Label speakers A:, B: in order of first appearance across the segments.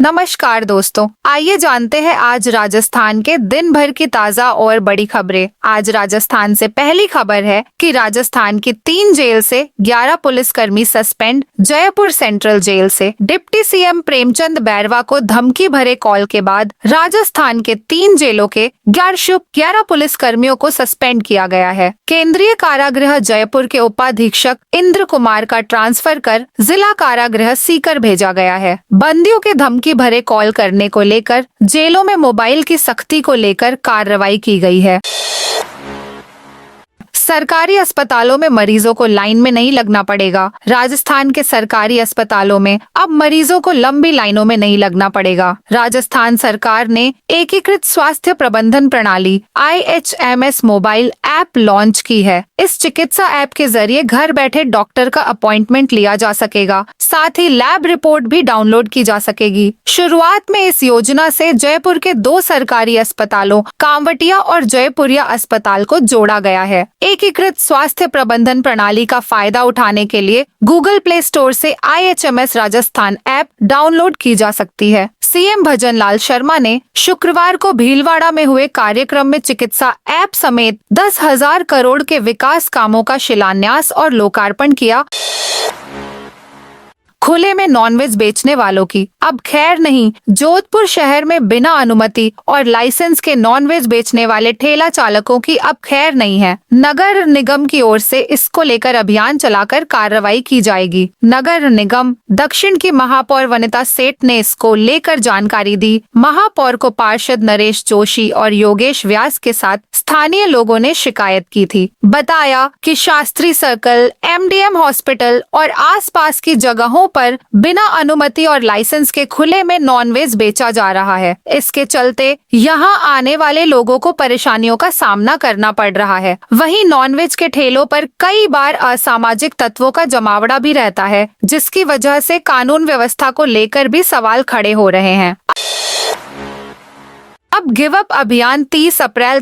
A: नमस्कार दोस्तों, आइए जानते हैं आज राजस्थान के दिन भर की ताजा और बड़ी खबरें। आज राजस्थान से पहली खबर है कि राजस्थान की 3 जेल से 11 पुलिसकर्मी सस्पेंड। जयपुर सेंट्रल जेल से डिप्टी सीएम प्रेमचंद बैरवा को धमकी भरे कॉल के बाद राजस्थान के 3 जेलों के 11 पुलिसकर्मियों को सस्पेंड किया गया है। केंद्रीय कारागृह जयपुर के उपाधीक्षक इंद्र कुमार का ट्रांसफर कर जिला कारागृह सीकर भेजा गया है। बंदियों के धमकी भरे कॉल करने को लेकर जेलों में मोबाइल की सख्ती को लेकर कार्रवाई की गई है। सरकारी अस्पतालों में मरीजों को लाइन में नहीं लगना पड़ेगा। राजस्थान के सरकारी अस्पतालों में अब मरीजों को लंबी लाइनों में नहीं लगना पड़ेगा। राजस्थान सरकार ने एकीकृत स्वास्थ्य प्रबंधन प्रणाली IHMS मोबाइल ऐप लॉन्च की है। इस चिकित्सा ऐप के जरिए घर बैठे डॉक्टर का अपॉइंटमेंट लिया जा सकेगा, साथ ही लैब रिपोर्ट भी डाउनलोड की जा सकेगी। शुरुआत में इस योजना से जयपुर के 2 सरकारी अस्पतालों कांवटिया और जयपुरिया अस्पताल को जोड़ा गया है। एकीकृत स्वास्थ्य प्रबंधन प्रणाली का फायदा उठाने के लिए गूगल प्ले स्टोर से IHMS राजस्थान ऐप डाउनलोड की जा सकती है। सीएम भजनलाल शर्मा ने शुक्रवार को भीलवाड़ा में हुए कार्यक्रम में चिकित्सा ऐप समेत 10,000 करोड़ के विकास कामों का शिलान्यास और लोकार्पण किया। खुले में नॉनवेज बेचने वालों की अब खैर नहीं। जोधपुर शहर में बिना अनुमति और लाइसेंस के नॉनवेज बेचने वाले ठेला चालकों की अब खैर नहीं है। नगर निगम की ओर से इसको लेकर अभियान चलाकर कार्रवाई की जाएगी। नगर निगम दक्षिण की महापौर वनिता सेठ ने इसको लेकर जानकारी दी। महापौर को पार्षद नरेश जोशी और योगेश व्यास के साथ स्थानीय लोगों ने शिकायत की थी। बताया कि शास्त्री सर्कल, MDM हॉस्पिटल और आसपास की जगहों पर बिना अनुमति और लाइसेंस के खुले में नॉनवेज बेचा जा रहा है। इसके चलते यहां आने वाले लोगों को परेशानियों का सामना करना पड़ रहा है। वहीं नॉनवेज के ठेलों पर कई बार असामाजिक तत्वों का जमावड़ा भी रहता है, जिसकी वजह से कानून व्यवस्था को लेकर भी सवाल खड़े हो रहे हैं। अब गिव अप अभियान 30 अप्रैल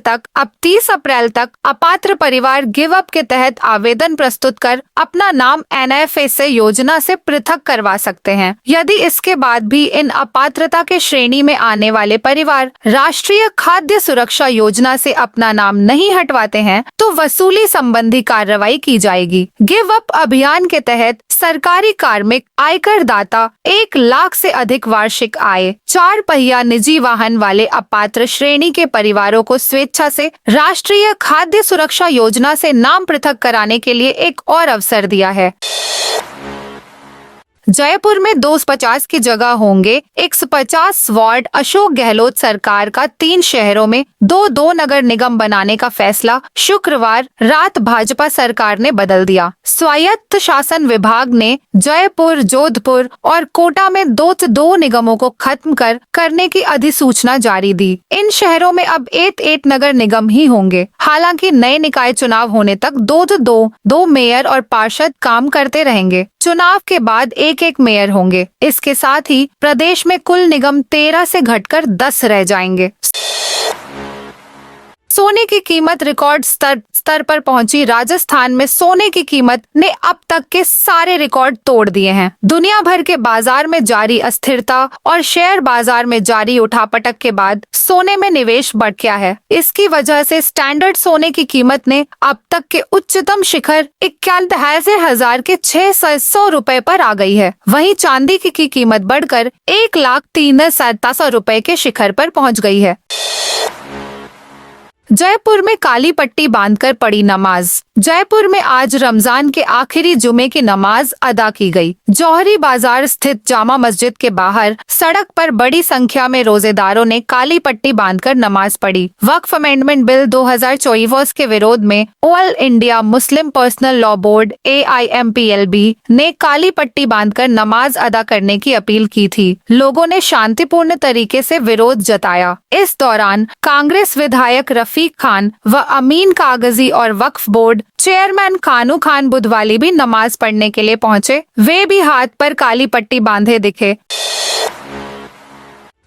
A: तक अपात्र परिवार गिव अप के तहत आवेदन प्रस्तुत कर अपना नाम NFA से योजना से पृथक करवा सकते हैं। यदि इसके बाद भी इन अपात्रता के श्रेणी में आने वाले परिवार राष्ट्रीय खाद्य सुरक्षा योजना से अपना नाम नहीं हटवाते हैं तो वसूली संबंधी कार्रवाई की जाएगी। गिव अप अभियान के तहत सरकारी कार्मिक, आयकर दाता, 1 लाख से अधिक वार्षिक आय, 4 पहिया निजी वाहन वाले अपात्र श्रेणी के परिवारों को स्वेच्छा से राष्ट्रीय खाद्य सुरक्षा योजना से नाम पृथक कराने के लिए एक और अवसर दिया है। जयपुर में 250 की जगह होंगे 150 वार्ड। अशोक गहलोत सरकार का 3 शहरों में 2 नगर निगम बनाने का फैसला शुक्रवार रात भाजपा सरकार ने बदल दिया। स्वायत्त शासन विभाग ने जयपुर, जोधपुर और कोटा में 2 निगमों को खत्म करने की अधिसूचना जारी दी। इन शहरों में अब 8 नगर निगम ही होंगे। हालांकि नए निकाय चुनाव होने तक 2 मेयर और पार्षद काम करते रहेंगे। चुनाव के बाद एक मेयर होंगे। इसके साथ ही प्रदेश में कुल निगम 13 से घटकर 10 रह जाएंगे। सोने की कीमत रिकॉर्ड स्तर पर पहुंची। राजस्थान में सोने की कीमत ने अब तक के सारे रिकॉर्ड तोड़ दिए हैं। दुनिया भर के बाजार में जारी अस्थिरता और शेयर बाजार में जारी उठापटक के बाद सोने में निवेश बढ़ गया है। इसकी वजह से स्टैंडर्ड सोने की कीमत ने अब तक के उच्चतम शिखर 81,000 के 600 रुपए पर आ गई है। वहीं चांदी की कीमत बढ़कर 1,03,700 रुपए के शिखर पर पहुंच गई है। जयपुर में काली पट्टी बांधकर पड़ी नमाज। जयपुर में आज रमजान के आखिरी जुमे की नमाज अदा की गई। जौहरी बाजार स्थित जामा मस्जिद के बाहर सड़क पर बड़ी संख्या में रोजेदारों ने काली पट्टी बांधकर नमाज पढ़ी। वक्फ अमेंडमेंट बिल 2024 के विरोध में all India Muslim personal law board AIMPLB ने काली पट्टी बांधकर नमाज अदा करने की अपील की थी। लोगों ने शांतिपूर्ण तरीके से विरोध जताया। इस दौरान कांग्रेस विधायक रफीक खान व अमीन कागजी और वक्फ बोर्ड चेयरमैन कानू खान बुधवाली भी नमाज पढ़ने के लिए पहुंचे। वे भी हाथ पर काली पट्टी बांधे दिखे।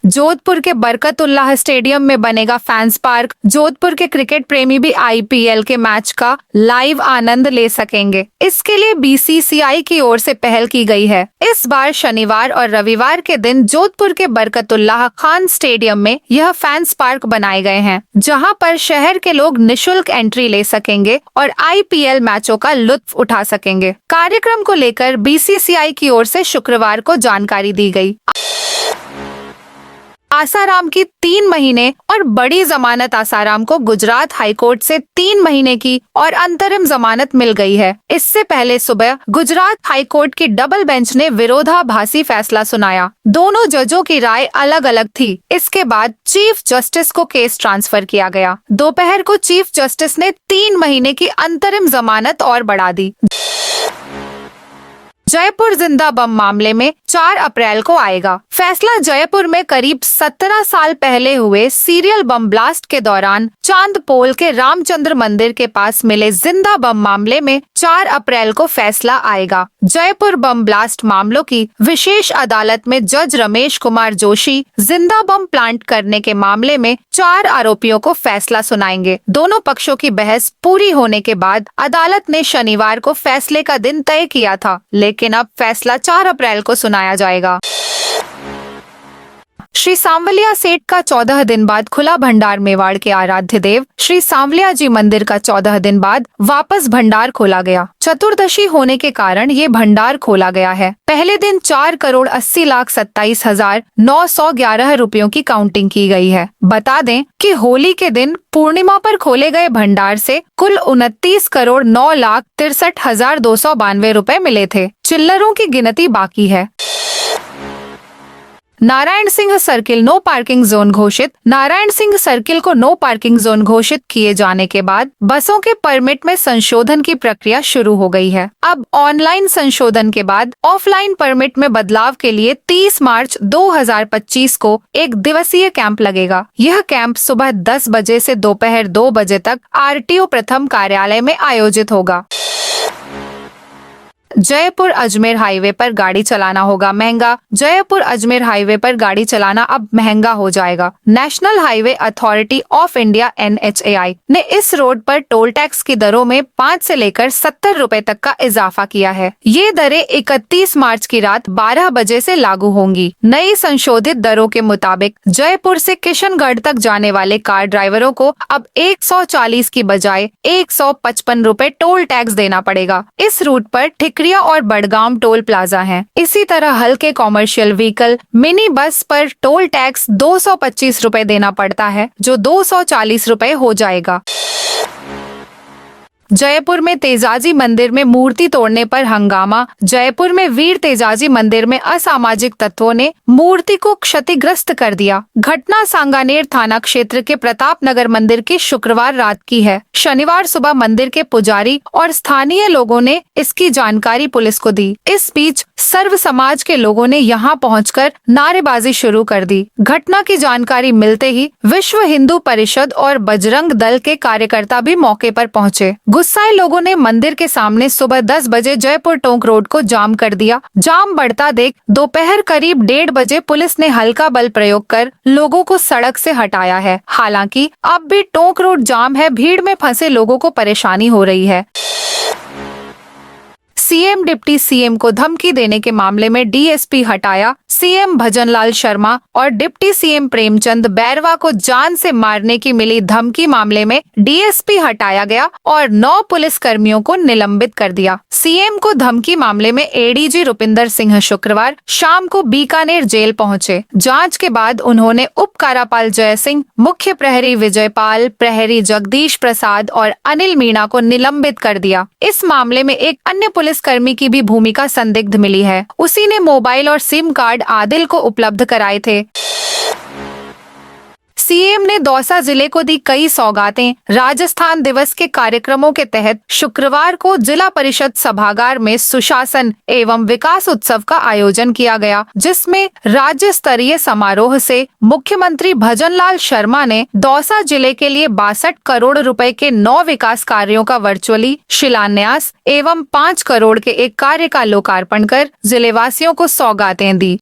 A: जोधपुर के बरकतुल्लाह स्टेडियम में बनेगा फैंस पार्क। जोधपुर के क्रिकेट प्रेमी भी IPL के मैच का लाइव आनंद ले सकेंगे। इसके लिए BCCI की ओर से पहल की गई है। इस बार शनिवार और रविवार के दिन जोधपुर के बरकतुल्लाह खान स्टेडियम में यह फैंस पार्क बनाए गए हैं, जहां पर शहर के लोग निशुल्क एंट्री ले सकेंगे और IPL मैचों का लुत्फ उठा सकेंगे। कार्यक्रम को लेकर BCCI की ओर से शुक्रवार को जानकारी दी गई। आसाराम की 3 महीने और बड़ी जमानत। आसाराम को गुजरात हाईकोर्ट से 3 महीने की और अंतरिम जमानत मिल गई है। इससे पहले सुबह गुजरात हाईकोर्ट की डबल बेंच ने विरोधाभासी फैसला सुनाया। दोनों जजों की राय अलग अलग थी। इसके बाद चीफ जस्टिस को केस ट्रांसफर किया गया। दोपहर को चीफ जस्टिस ने 3 महीने की अंतरिम जमानत और बढ़ा दी। जयपुर जिंदा बम मामले में 4 अप्रैल को आएगा फैसला। जयपुर में करीब 17 साल पहले हुए सीरियल बम ब्लास्ट के दौरान चांदपोल के रामचंद्र मंदिर के पास मिले जिंदा बम मामले में 4 अप्रैल को फैसला आएगा। जयपुर बम ब्लास्ट मामलों की विशेष अदालत में जज रमेश कुमार जोशी जिंदा बम प्लांट करने के मामले में 4 आरोपियों को फैसला सुनाएंगे। दोनों पक्षों की बहस पूरी होने के बाद अदालत ने शनिवार को फैसले का दिन तय किया था, लेकिन अब फैसला 4 अप्रैल को सुनाया जाएगा। श्री सांवलिया सेठ का 14 दिन बाद खुला भंडार। मेवाड़ के आराध्य देव श्री सांवलिया जी मंदिर का 14 दिन बाद वापस भंडार खोला गया। चतुर्दशी होने के कारण ये भंडार खोला गया है। पहले दिन 4,80,27,911 रुपयों की काउंटिंग की गई है। बता दें कि होली के दिन पूर्णिमा पर खोले गए भंडार से कुल 29,09,63,292 रुपए मिले थे। चिल्लरों की गिनती बाकी है। Narayan Singh circle no parking zone घोषित। नारायण सिंह सर्किल को नो पार्किंग जोन घोषित किए जाने के बाद बसों के परमिट में संशोधन की प्रक्रिया शुरू हो गई है। अब ऑनलाइन संशोधन के बाद ऑफलाइन परमिट में बदलाव के लिए 30 मार्च 2025 को 1 दिवसीय कैंप लगेगा। यह कैंप सुबह 10 बजे से दोपहर 2 बजे तक RTO प्रथम कार्यालय में आयोजित होगा। जयपुर अजमेर हाईवे पर गाड़ी चलाना होगा महंगा। जयपुर अजमेर हाईवे पर गाड़ी चलाना अब महंगा हो जाएगा। National highway authority of India NHAI ने इस रोड पर टोल टैक्स की दरों में 5 से लेकर 70 रुपए तक का इजाफा किया है। ये दरें 31 मार्च की रात 12 बजे से लागू होंगी। नई संशोधित दरों के मुताबिक जयपुर से किशनगढ़ तक जाने वाले कार ड्राइवरों को अब 140 की बजाय 155 रुपए टोल टैक्स देना पड़ेगा। इस रूट पर ठिकरिया और बड़गाम टोल प्लाजा हैं। इसी तरह हल्के कॉमर्शियल व्हीकल मिनी बस पर टोल टैक्स 225 रुपए देना पड़ता है, जो 240 रुपए हो जाएगा। जयपुर में तेजाजी मंदिर में मूर्ति तोड़ने पर हंगामा। जयपुर में वीर तेजाजी मंदिर में असामाजिक तत्वों ने मूर्ति को क्षतिग्रस्त कर दिया। घटना सांगानेर थाना क्षेत्र के प्रताप नगर मंदिर की शुक्रवार रात की है। शनिवार सुबह मंदिर के पुजारी और स्थानीय लोगों ने इसकी जानकारी पुलिस को दी। इस बीच सर्व समाज के लोगों ने यहां पहुंचकर नारेबाजी शुरू कर दी। घटना की जानकारी मिलते ही विश्व हिंदू परिषद और बजरंग दल के कार्यकर्ता भी मौके पर पहुंचे। गुस्साए लोगों ने मंदिर के सामने सुबह 10 बजे जयपुर टोंक रोड को जाम कर दिया। जाम बढ़ता देख दोपहर करीब 1:30 बजे पुलिस ने हल्का बल प्रयोग कर लोगों को सड़क से हटाया है। हालांकि अब भी टोंक रोड जाम है। भीड़ में फंसे लोगों को परेशानी हो रही है। सीएम डिप्टी सीएम को धमकी देने के मामले में DSP हटाया। सीएम भजनलाल शर्मा और डिप्टी सीएम प्रेमचंद बैरवा को जान से मारने की मिली धमकी मामले में DSP हटाया गया और 9 पुलिस कर्मियों को निलंबित कर दिया। सीएम को धमकी मामले में ADG रुपिंदर सिंह शुक्रवार शाम को बीकानेर जेल पहुंचे। जांच के बाद उन्होंने उप कारापाल जय सिंह, मुख्य प्रहरी विजयपाल, प्रहरी जगदीश प्रसाद और अनिल मीणा को निलंबित कर दिया। इस मामले में एक अन्य पुलिस कर्मी की भी भूमिका संदिग्ध मिली है। उसी ने मोबाइल और सिम कार्ड आदिल को उपलब्ध कराए थे। सीएम ने दौसा जिले को दी कई सौगातें। राजस्थान दिवस के कार्यक्रमों के तहत शुक्रवार को जिला परिषद सभागार में सुशासन एवं विकास उत्सव का आयोजन किया गया, जिसमें राज्य स्तरीय समारोह से मुख्यमंत्री भजनलाल शर्मा ने दौसा जिले के लिए 62 करोड़ रुपए के 9 विकास कार्यों का वर्चुअली शिलान्यास एवं 5 करोड़ के एक कार्य का लोकार्पण कर जिलेवासियों को सौगातें दी।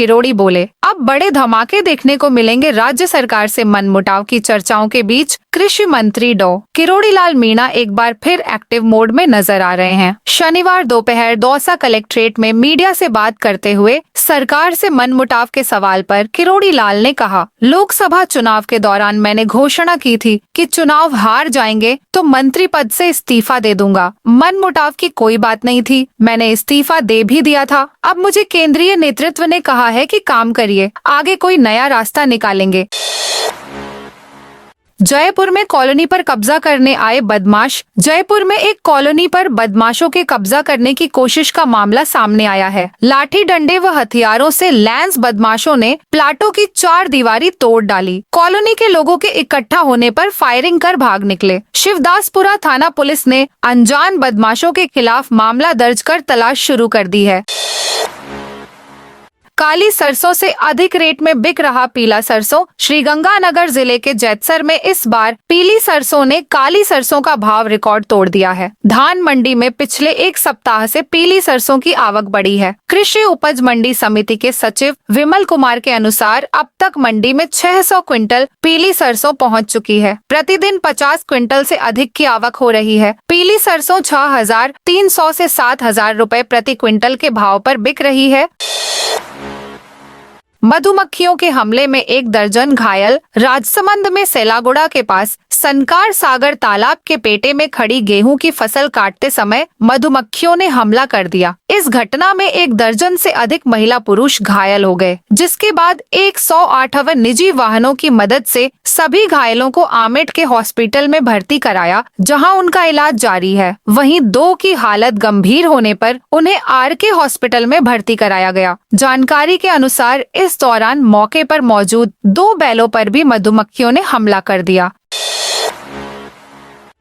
A: किरोड़ी बोले, अब बड़े धमाके देखने को मिलेंगे। राज्य सरकार से मनमुटाव की चर्चाओं के बीच कृषि मंत्री डॉ. किरोड़ी लाल मीणा एक बार फिर एक्टिव मोड में नजर आ रहे हैं। शनिवार दोपहर दौसा कलेक्ट्रेट में मीडिया से बात करते हुए सरकार से मनमुटाव के सवाल पर किरोड़ी लाल ने कहा, लोकसभा चुनाव के दौरान मैंने घोषणा की थी कि चुनाव हार जाएंगे तो मंत्री पद से इस्तीफा दे दूंगा। मनमुटाव की कोई बात नहीं थी, मैंने इस्तीफा दे भी दिया था। अब मुझे केंद्रीय नेतृत्व ने कहा है कि काम करिए, आगे कोई नया रास्ता निकालेंगे। जयपुर में कॉलोनी पर कब्जा करने आए बदमाश। जयपुर में एक कॉलोनी पर बदमाशों के कब्जा करने की कोशिश का मामला सामने आया है। लाठी डंडे व हथियारों से लैंस बदमाशों ने प्लाटों की 4 दीवारी तोड़ डाली। कॉलोनी के लोगों के इकट्ठा होने पर फायरिंग कर भाग निकले। शिवदासपुरा थाना पुलिस ने अनजान बदमाशों के खिलाफ मामला दर्ज कर तलाश शुरू कर दी है। काली सरसों से अधिक रेट में बिक रहा पीला सरसों। श्रीगंगानगर जिले के जैतसर में इस बार पीली सरसों ने काली सरसों का भाव रिकॉर्ड तोड़ दिया है। धान मंडी में पिछले एक सप्ताह से पीली सरसों की आवक बढ़ी है। कृषि उपज मंडी समिति के सचिव विमल कुमार के अनुसार अब तक मंडी में 600 क्विंटल पीली सरसों पहुंच चुकी है। प्रतिदिन 50 क्विंटल से अधिक की आवक हो रही है। पीली सरसों 6,300 से 7,000 रुपए प्रति क्विंटल के भाव पर बिक रही है। मधुमक्खियों के हमले में 1 दर्जन घायल। राजसमंद में सेलागुड़ा के पास सनकार सागर तालाब के पेटे में खड़ी गेहूं की फसल काटते समय मधुमक्खियों ने हमला कर दिया। इस घटना में 1 दर्जन से अधिक महिला पुरुष घायल हो गए, जिसके बाद 108 निजी वाहनों की मदद से सभी घायलों को आमेट के हॉस्पिटल में भर्ती कराया, जहां उनका इलाज जारी है। वहीं 2 की हालत गंभीर होने पर उन्हें आरके हॉस्पिटल में भर्ती कराया गया। जानकारी के अनुसार इस दौरान मौके पर मौजूद 2 बैलों पर भी मधुमक्खियों ने हमला कर दिया।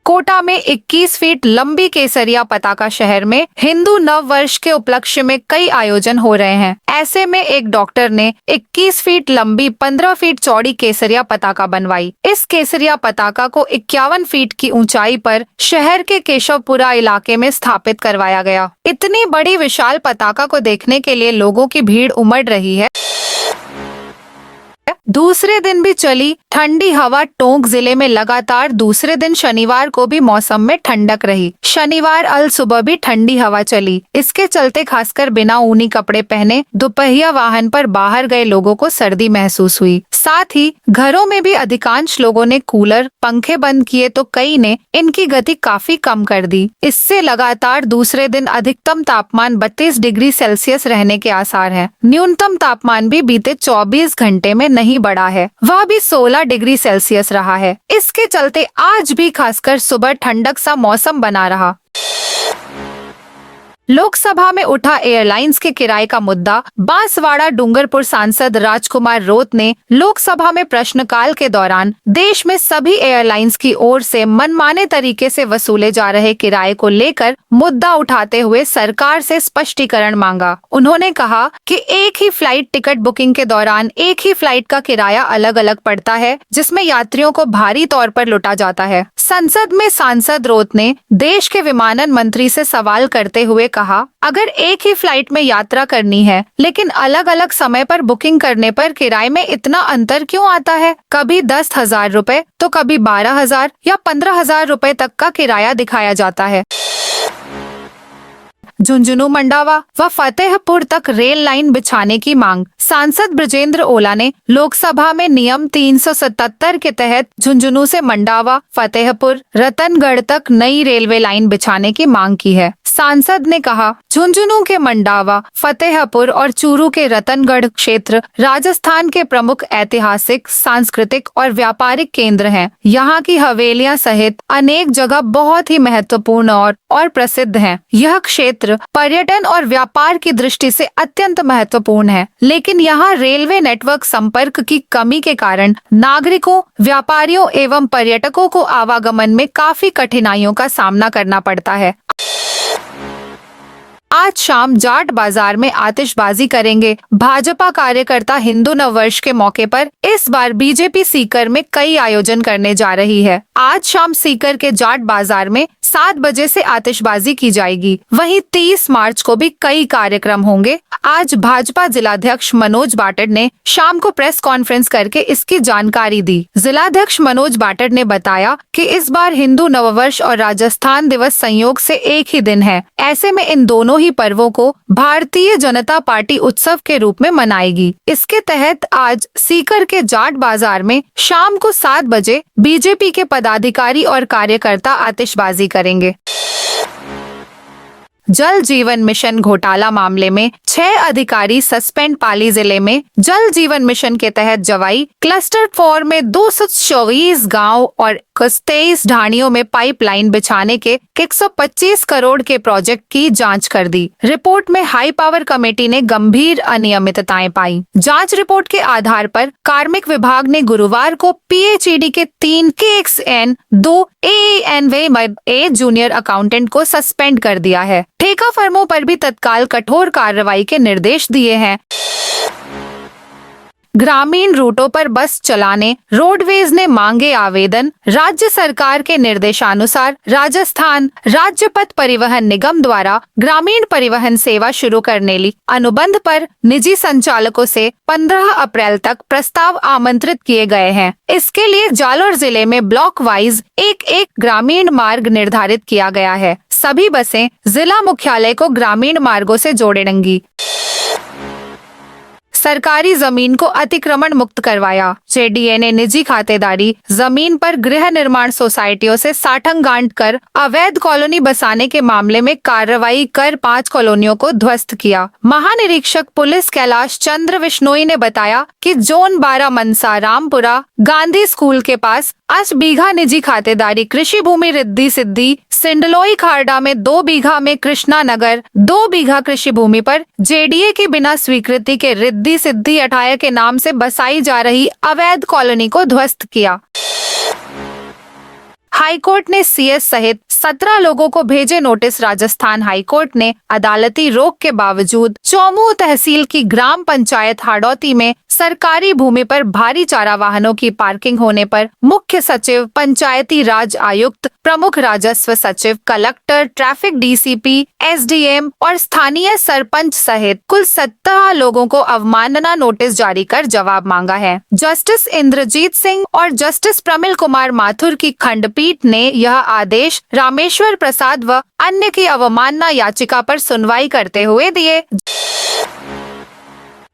A: कोटा में 21 फीट लंबी केसरिया पताका। शहर में हिंदू नव वर्ष के उपलक्ष्य में कई आयोजन हो रहे हैं। ऐसे में एक डॉक्टर ने 21 फीट लंबी 15 फीट चौड़ी केसरिया पताका बनवाई। इस केसरिया पताका को 51 फीट की ऊंचाई पर शहर के केशवपुरा इलाके में स्थापित करवाया गया। इतनी बड़ी विशाल पताका को देखने के लिए लोगों की भीड़ उमड़ रही है। दूसरे दिन भी चली ठंडी हवा। टोंक जिले में लगातार दूसरे दिन शनिवार को भी मौसम में ठंडक रही। शनिवार अल सुबह भी ठंडी हवा चली। इसके चलते खासकर बिना ऊनी कपड़े पहने दोपहिया वाहन पर बाहर गए लोगों को सर्दी महसूस हुई। साथ ही घरों में भी अधिकांश लोगों ने कूलर पंखे बंद किए तो कई ने इनकी गति काफी कम कर दी। इससे लगातार दूसरे दिन अधिकतम तापमान 32 डिग्री सेल्सियस रहने के आसार हैं। न्यूनतम तापमान भी बीते 24 घंटे में नहीं बढ़ा है, वह भी 16 डिग्री सेल्सियस रहा है। इसके चलते आज भी खासकर सुबह ठंडक सा मौसम बना रहा। लोकसभा में उठा एयरलाइंस के किराए का मुद्दा। बांसवाड़ा डूंगरपुर सांसद राजकुमार रोत ने लोकसभा में प्रश्नकाल के दौरान देश में सभी एयरलाइंस की ओर से मनमाने तरीके से वसूले जा रहे किराए को लेकर मुद्दा उठाते हुए सरकार से स्पष्टीकरण मांगा। उन्होंने कहा कि एक ही फ्लाइट टिकट बुकिंग के दौरान एक ही फ्लाइट का किराया अलग अलग पड़ता है, जिसमें यात्रियों को भारी तौर पर लुटा जाता है। संसद में सांसद रोत ने देश के विमानन मंत्री से सवाल करते हुए कहा, अगर एक ही फ्लाइट में यात्रा करनी है लेकिन अलग अलग समय पर बुकिंग करने पर किराए में इतना अंतर क्यों आता है? कभी 10,000 रुपए तो कभी 12,000 या 15,000 रुपए तक का किराया दिखाया जाता है। झुंझुनू मंडावा व फतेहपुर तक रेल लाइन बिछाने की मांग। सांसद ब्रजेंद्र ओला ने लोकसभा में नियम 377 के तहत झुंझुनू से मंडावा, फतेहपुर, रतनगढ़ तक नई रेलवे लाइन बिछाने की मांग की है। सांसद ने कहा, झुंझुनू के मंडावा, फतेहपुर और चूरू के रतनगढ़ क्षेत्र राजस्थान के प्रमुख ऐतिहासिक, सांस्कृतिक और व्यापारिक केंद्र हैं। यहाँ की हवेलियाँ सहित अनेक जगह बहुत ही महत्वपूर्ण और प्रसिद्ध हैं। यह क्षेत्र पर्यटन और व्यापार की दृष्टि से अत्यंत महत्वपूर्ण है, लेकिन यहाँ रेलवे नेटवर्क संपर्क की कमी के कारण नागरिकों, व्यापारियों एवं पर्यटकों को आवागमन में काफी कठिनाइयों का सामना करना पड़ता है। आज शाम जाट बाजार में आतिशबाजी करेंगे। भाजपा कार्यकर्ता हिंदू नववर्ष के मौके पर इस बार बीजेपी सीकर में कई आयोजन करने जा रही है। आज शाम सीकर के जाट बाजार में 7 बजे से आतिशबाजी की जाएगी। वहीं 30 मार्च को भी कई कार्यक्रम होंगे। आज भाजपा जिलाध्यक्ष मनोज बाटड़ ने शाम को प्रेस कॉन्फ्रेंस करके इसकी जानकारी दी। जिलाध्यक्ष मनोज बाटड़ ने बताया कि इस बार हिंदू नववर्ष और राजस्थान दिवस संयोग से एक ही दिन है। ऐसे में इन दोनों ही पर्वों को भारतीय जनता पार्टी उत्सव के रूप में मनाएगी। इसके तहत आज सीकर के जाट बाजार में शाम को 7 बजे बीजेपी के पदाधिकारी और कार्यकर्ता आतिशबाजी करेंगे। जल जीवन मिशन घोटाला मामले में 6 अधिकारी सस्पेंड। पाली जिले में जल जीवन मिशन के तहत जवाई क्लस्टर 4 में 224 गांव और 23 ढाणियों में पाइपलाइन बिछाने के 125 करोड़ के प्रोजेक्ट की जांच कर दी। रिपोर्ट में हाई पावर कमेटी ने गंभीर अनियमितताएं पाई। जांच रिपोर्ट के आधार पर कार्मिक विभाग ने गुरुवार को PHED के 3 KXN 2 AANV जूनियर अकाउंटेंट को सस्पेंड कर दिया है। ठेका फर्मों पर भी तत्काल कठोर कार्रवाई के निर्देश दिए हैं। ग्रामीण रूटों पर बस चलाने रोडवेज ने मांगे आवेदन। राज्य सरकार के निर्देशानुसार राजस्थान राज्य पथ परिवहन निगम द्वारा ग्रामीण परिवहन सेवा शुरू करने ली अनुबंध पर निजी संचालकों से 15 अप्रैल तक प्रस्ताव आमंत्रित किए गए हैं। इसके लिए जालोर जिले में ब्लॉक वाइज एक ग्रामीण मार्ग निर्धारित किया गया है। सभी बसें जिला मुख्यालय को ग्रामीण मार्गों से जोड़ेंगी। सरकारी जमीन को अतिक्रमण मुक्त करवाया। JDA ने निजी खातेदारी जमीन पर गृह निर्माण सोसाइटियों से साठंगांठ कर अवैध कॉलोनी बसाने के मामले में कार्रवाई कर 5 कॉलोनियों को ध्वस्त किया। महानिरीक्षक पुलिस कैलाश चंद्र विश्नोई ने बताया कि जोन 12 मनसा रामपुरा गांधी स्कूल के पास 8 बीघा निजी खातेदारी कृषि भूमि रिद्धि सिद्धि सिंडलोई खारडा में 2 बीघा में कृष्णा नगर 2 बीघा कृषि भूमि पर JDA की बिना स्वीकृति के रिद्धि सिद्धि अठाया के नाम से बसाई जा रही अवैध कॉलोनी को ध्वस्त किया। हाईकोर्ट ने CS सहित 17 लोगों को भेजे नोटिस। राजस्थान हाईकोर्ट ने अदालती रोक के बावजूद चौमू तहसील की ग्राम पंचायत हाड़ौती में सरकारी भूमि पर भारी चारा वाहनों की पार्किंग होने पर मुख्य सचिव, पंचायती राज आयुक्त, प्रमुख राजस्व सचिव, कलेक्टर, ट्रैफिक DCP, SDM और स्थानीय सरपंच सहित कुल 17 लोगों को अवमानना नोटिस जारी कर जवाब मांगा है। जस्टिस इंद्रजीत सिंह और जस्टिस प्रमिल कुमार माथुर की खंडपीठ ने यह आदेश रामेश्वर प्रसाद व अन्य की अवमानना याचिका पर सुनवाई करते हुए दिए।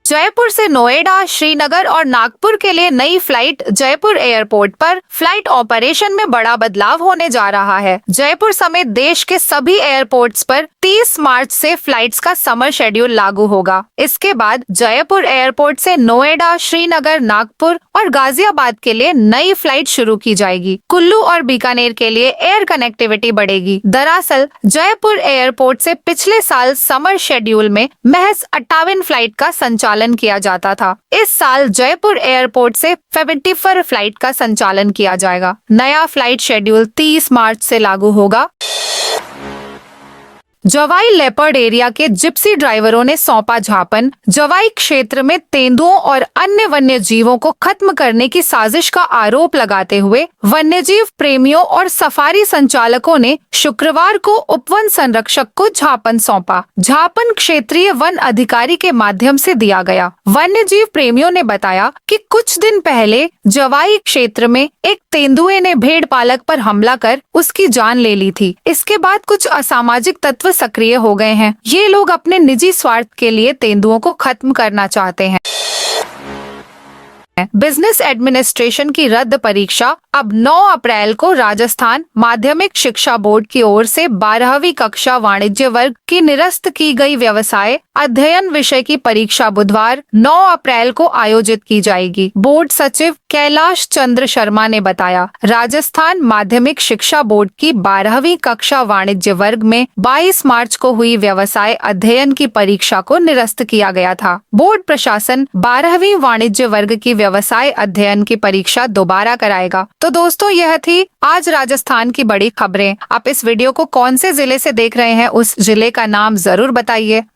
A: जयपुर से नोएडा, श्रीनगर और नागपुर के लिए नई फ्लाइट। जयपुर एयरपोर्ट पर फ्लाइट ऑपरेशन में बड़ा बदलाव होने जा रहा है। जयपुर समेत देश के सभी एयरपोर्ट्स पर 30 मार्च से फ्लाइट्स का समर शेड्यूल लागू होगा। इसके बाद जयपुर एयरपोर्ट से नोएडा, श्रीनगर, नागपुर और गाजियाबाद के लिए नई फ्लाइट शुरू की जाएगी। कुल्लू और बीकानेर के लिए एयर कनेक्टिविटी बढ़ेगी। दरअसल जयपुर एयरपोर्ट से पिछले साल समर शेड्यूल में महज 58 फ्लाइट का संचालन किया जाता था। इस साल जयपुर एयरपोर्ट से 74 फ्लाइट का संचालन किया जाएगा। नया फ्लाइट शेड्यूल 30 मार्च से लागू होगा। जवाई लेपर्ड एरिया के जिप्सी ड्राइवरों ने सौंपा ज्ञापन। जवाई क्षेत्र में तेंदुओं और अन्य वन्य जीवों को खत्म करने की साजिश का आरोप लगाते हुए वन्यजीव प्रेमियों और सफारी संचालकों ने शुक्रवार को उपवन संरक्षक को ज्ञापन सौंपा। ज्ञापन क्षेत्रीय वन अधिकारी के माध्यम से दिया गया। वन्यजीव प्रेमियों ने बताया कि कुछ दिन पहले जवाई क्षेत्र में एक तेंदुए ने भेड़ पालक पर हमला कर उसकी जान ले ली थी। इसके बाद कुछ असामाजिक तत्व सक्रिय हो गए हैं। ये लोग अपने निजी स्वार्थ के लिए तेंदुओं को खत्म करना चाहते हैं। बिजनेस एडमिनिस्ट्रेशन की रद्द परीक्षा। अब 9 अप्रैल को राजस्थान माध्यमिक शिक्षा बोर्ड की ओर से 12वीं कक्षा वाणिज्य वर्ग की निरस्त की गई व्यवसाय अध्ययन विषय की परीक्षा बुधवार 9 अप्रैल को आयोजित की जाएगी। बोर्ड सचिव कैलाश चंद्र शर्मा ने बताया, राजस्थान माध्यमिक शिक्षा बोर्ड की 12वीं कक्षा वाणिज्य वर्ग में 22 मार्च को हुई व्यवसाय अध्ययन की परीक्षा को निरस्त किया गया था। बोर्ड प्रशासन 12वीं वाणिज्य वर्ग की व्यवसाय अध्ययन की परीक्षा दोबारा कराएगा। तो दोस्तों, यह थी आज राजस्थान की बड़ी खबरें। आप इस वीडियो को कौन से जिले से देख रहे हैं, उस जिले का नाम जरूर बताइए।